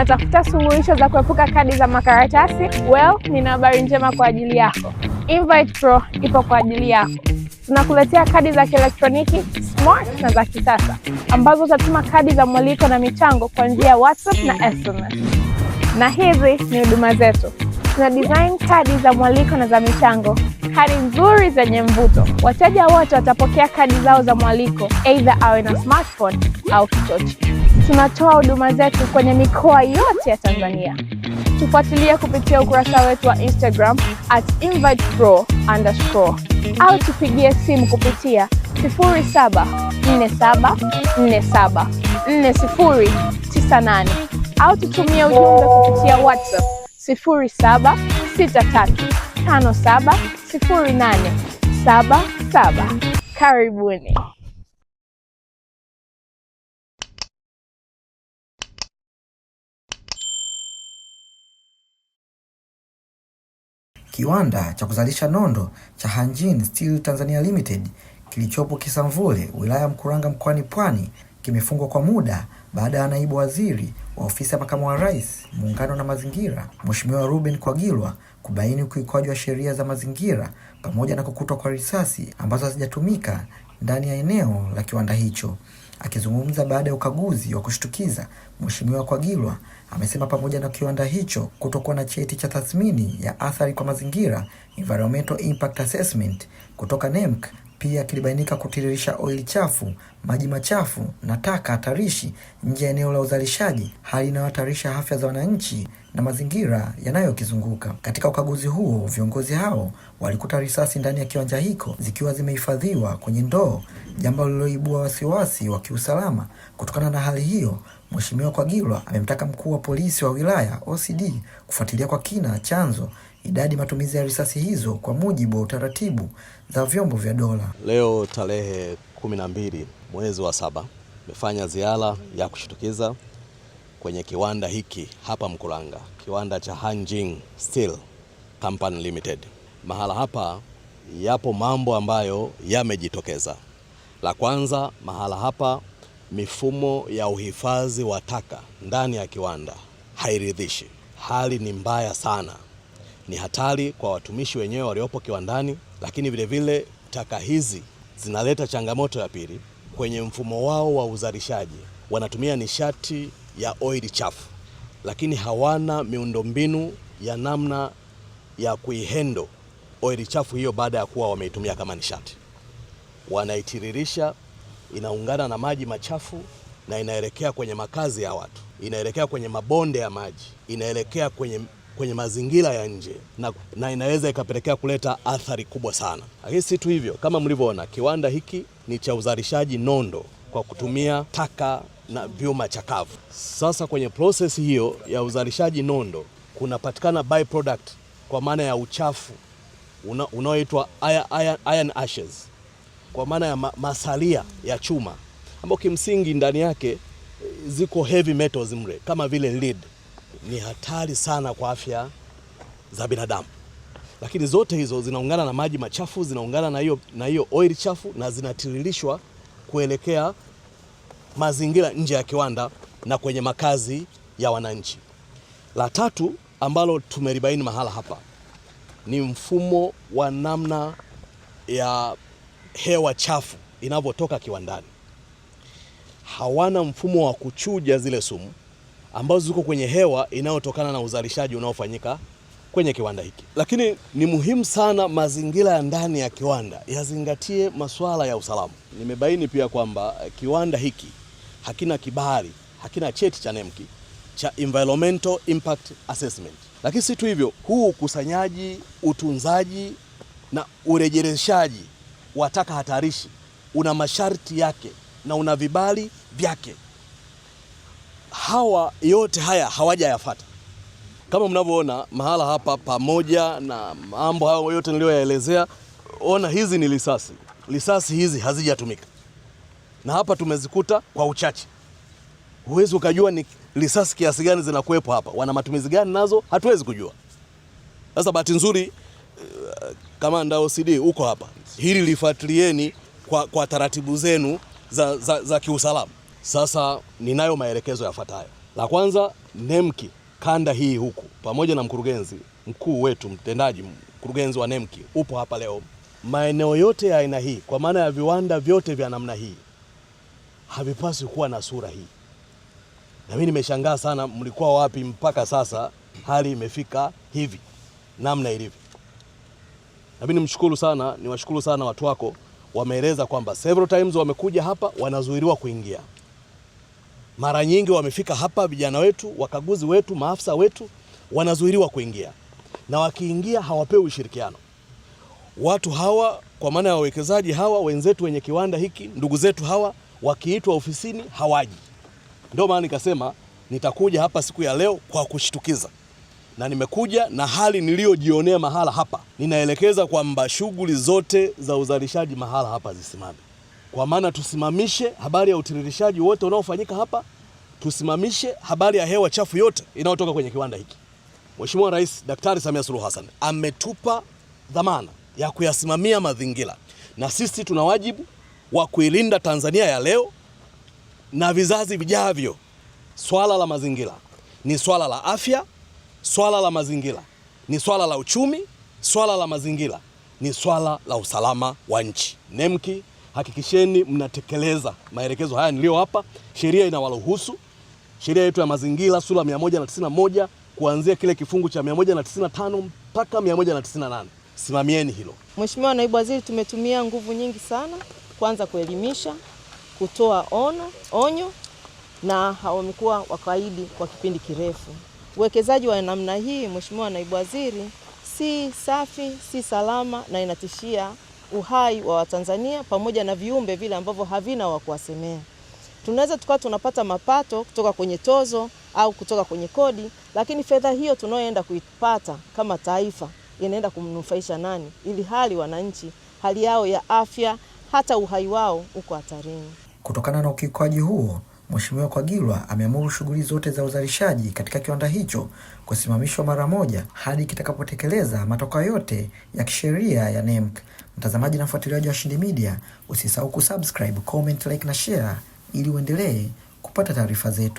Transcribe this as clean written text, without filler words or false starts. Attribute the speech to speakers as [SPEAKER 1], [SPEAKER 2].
[SPEAKER 1] Unatafuta suluhisho za kuepuka kadi za makaratasi? Well, nina habari njema kwa ajili yako. Invite Pro ipo kwa ajili yako. Tunakuletea kadi za kielektroniki smart na za kisasa ambazo utatuma kadi za mwaliko na michango kwa njia ya WhatsApp na SMS. Na hizi ni huduma zetu. Tuna design kadi za mwaliko na za michango, kadi nzuri zenye mvuto. Wateja wote watapokea kadi zao za mwaliko, either awe na smartphone au kichochi. Tunatoa huduma zetu kwenye mikoa yote ya Tanzania. Tufuatilie kupitia ukurasa wetu wa Instagram @invitepro_ au tupigie simu kupitia 0747474098 au tutumie ujumbe kupitia WhatsApp 0763570877. Karibuni.
[SPEAKER 2] Kiwanda cha kuzalisha nondo cha Hanjin Steel Tanzania Limited kilichopo Kisamvule, wilaya Mkuranga, mkoani Pwani kimefungwa kwa muda baada ya naibu waziri wa ofisi ya makamu wa rais, muungano na mazingira, Mheshimiwa Ruben Kwagilwa kubaini ukiukwaji wa sheria za mazingira pamoja na kukutwa kwa risasi ambazo hazijatumika ndani ya eneo la kiwanda hicho. Akizungumza baada ya ukaguzi wa kushtukiza, Mheshimiwa Kwagilwa amesema pamoja na kiwanda hicho kutokuwa na cheti cha tathmini ya athari kwa mazingira, Environmental Impact Assessment, kutoka NEMC, pia kilibainika kutiririsha oili chafu, maji machafu na taka hatarishi nje ya eneo la uzalishaji, hali inayohatarisha afya za wananchi na mazingira yanayokizunguka. Katika ukaguzi huo, viongozi hao walikuta risasi ndani ya kiwanja hicho zikiwa zimehifadhiwa kwenye ndoo, jambo lililoibua wasiwasi wa kiusalama. Kutokana na hali hiyo, Mheshimiwa Kwagilwa amemtaka mkuu wa polisi wa wilaya OCD kufuatilia kwa kina chanzo, idadi, matumizi ya risasi hizo kwa mujibu wa utaratibu za vyombo vya dola.
[SPEAKER 3] Leo tarehe 12 mwezi wa 7 nimefanya ziara ya kushtukiza kwenye kiwanda hiki hapa Mkuranga, kiwanda cha Hanjin Steel Company Limited. Mahala hapa yapo mambo ambayo yamejitokeza. La kwanza, mahala hapa mifumo ya uhifadhi wa taka ndani ya kiwanda hairidhishi. Hali ni mbaya sana. Ni hatari kwa watumishi wenyewe waliopo kiwandani, lakini vile vile taka hizi zinaleta changamoto ya pili kwenye mfumo wao wa uzalishaji. Wanatumia nishati ya oili chafu, lakini hawana miundombinu ya namna ya kuihendo oili chafu hiyo baada ya kuwa wameitumia kama nishati. Wanaitiririsha, inaungana na maji machafu na inaelekea kwenye makazi ya watu, inaelekea kwenye mabonde ya maji, inaelekea kwenye mazingira ya nje na inaweza ikapelekea kuleta athari kubwa sana. Lakini si tu hivyo, kama mlivyoona, kiwanda hiki ni cha uzalishaji nondo kwa kutumia taka na vyuma chakavu. Sasa kwenye process hiyo ya uzalishaji nondo kunapatikana byproduct kwa maana ya uchafu unaoitwa iron ashes, kwa maana ya masalia ya chuma ambao kimsingi ndani yake ziko heavy metals mle kama vile lead. Ni hatari sana kwa afya za binadamu. Lakini zote hizo zinaungana na maji machafu, zinaungana na hiyo oil chafu na zinatiririshwa kuelekea mazingira nje ya kiwanda na kwenye makazi ya wananchi. La tatu ambalo tumelibaini mahala hapa ni mfumo wa namna ya hewa chafu inavyotoka kiwandani. Hawana mfumo wa kuchuja zile sumu ambazo ziko kwenye hewa inayotokana na uzalishaji unaofanyika kwenye kiwanda hiki. Lakini ni muhimu sana mazingira ya ndani ya kiwanda yazingatie masuala ya usalama. Nimebaini pia kwamba kiwanda hiki hakina kibali, hakina cheti cha NEMC cha Environmental Impact Assessment. Lakini si tu hivyo, huu ukusanyaji, utunzaji na urejereshaji wa taka hatarishi una masharti yake na una vibali vyake. Hawa yote haya hawajayafuata. Kama mnavyoona mahala hapa, pamoja na mambo hayo yote niliyoyaelezea, ona hizi ni risasi. Risasi hizi hazijatumika. Na hapa tumezikuta kwa uchache. Huwezi ukajua ni risasi kiasi gani zinakuwepo hapa. Wana matumizi gani nazo? Hatuwezi kujua. Sasa bahati nzuri kamanda OCD uko hapa. Hili lifuatilieni kwa taratibu zenu za kiusalama. Sasa ninayo maelekezo yafuatayo. La kwanza, NEMC kanda hii huku pamoja na mkurugenzi mkuu wetu mtendaji, mkurugenzi wa NEMC upo hapa leo. Maeneo yote ya aina hii, kwa maana ya viwanda vyote vya namna hii, havipaswi kuwa na sura hii. Na mimi nimeshangaa sana, mlikuwa wapi mpaka sasa hali imefika hivi namna ilivyo. Na mimi niwashukuru sana watu wako, wameeleza kwamba several times wamekuja hapa wanazuiliwa kuingia. Mara nyingi wamefika hapa vijana wetu, wakaguzi wetu, maafisa wetu wanazuiliwa kuingia. Na wakiingia hawapewi ushirikiano. Watu hawa kwa maana ya wawekezaji hawa wenzetu wenye kiwanda hiki, ndugu zetu hawa wakiitwa ofisini hawaji. Ndio maana nikasema nitakuja hapa siku ya leo kwa kushtukiza. Na nimekuja na hali niliyojionea mahala hapa. Ninaelekeza kwamba shughuli zote za uzalishaji mahala hapa zisimame. Kwa maana tusimamishe habari ya utiririshaji wote unaofanyika hapa, tusimamishe habari ya hewa chafu yote inayotoka kwenye kiwanda hiki. Mheshimiwa Rais Daktari Samia Suluhu Hassan ametupa dhamana ya kuyasimamia mazingira, na sisi tuna wajibu wa kuilinda Tanzania ya leo na vizazi vijavyo. Swala la mazingira ni swala la afya, swala la mazingira ni swala la uchumi, swala la mazingira ni swala la usalama wa nchi. NEMC, hakikisheni mnatekeleza maelekezo haya niliyowapa. Sheria inawaruhusu, sheria yetu ya mazingira sura 191 kuanzia kile kifungu cha 195 mpaka 198. Simamieni hilo.
[SPEAKER 4] Mheshimiwa Naibu Waziri, tumetumia nguvu nyingi sana, kwanza kuelimisha, kutoa onyo, na hawamekuwa wakaidi kwa kipindi kirefu. Uwekezaji wa namna hii, Mheshimiwa Naibu Waziri, si safi, si salama, na inatishia uhai wa Watanzania pamoja na viumbe vile ambavyo havina wa kuwasemea. Tunaweza tukawa tunapata mapato kutoka kwenye tozo au kutoka kwenye kodi, lakini fedha hiyo tunayoenda kuipata kama taifa inaenda kumnufaisha nani, ili hali wananchi, hali yao ya afya, hata uhai wao uko hatarini.
[SPEAKER 2] Kutokana na ukiukaji huo, Mheshimiwa Kwagilwa ameamuru shughuli zote za uzalishaji katika kiwanda hicho kusimamishwa mara moja hadi kitakapotekeleza matokeo yote ya kisheria ya NEMC. Mtazamaji na mfuatiliaji wa Washindi Media, usisahau kusubscribe, comment, like na share ili uendelee kupata taarifa zetu.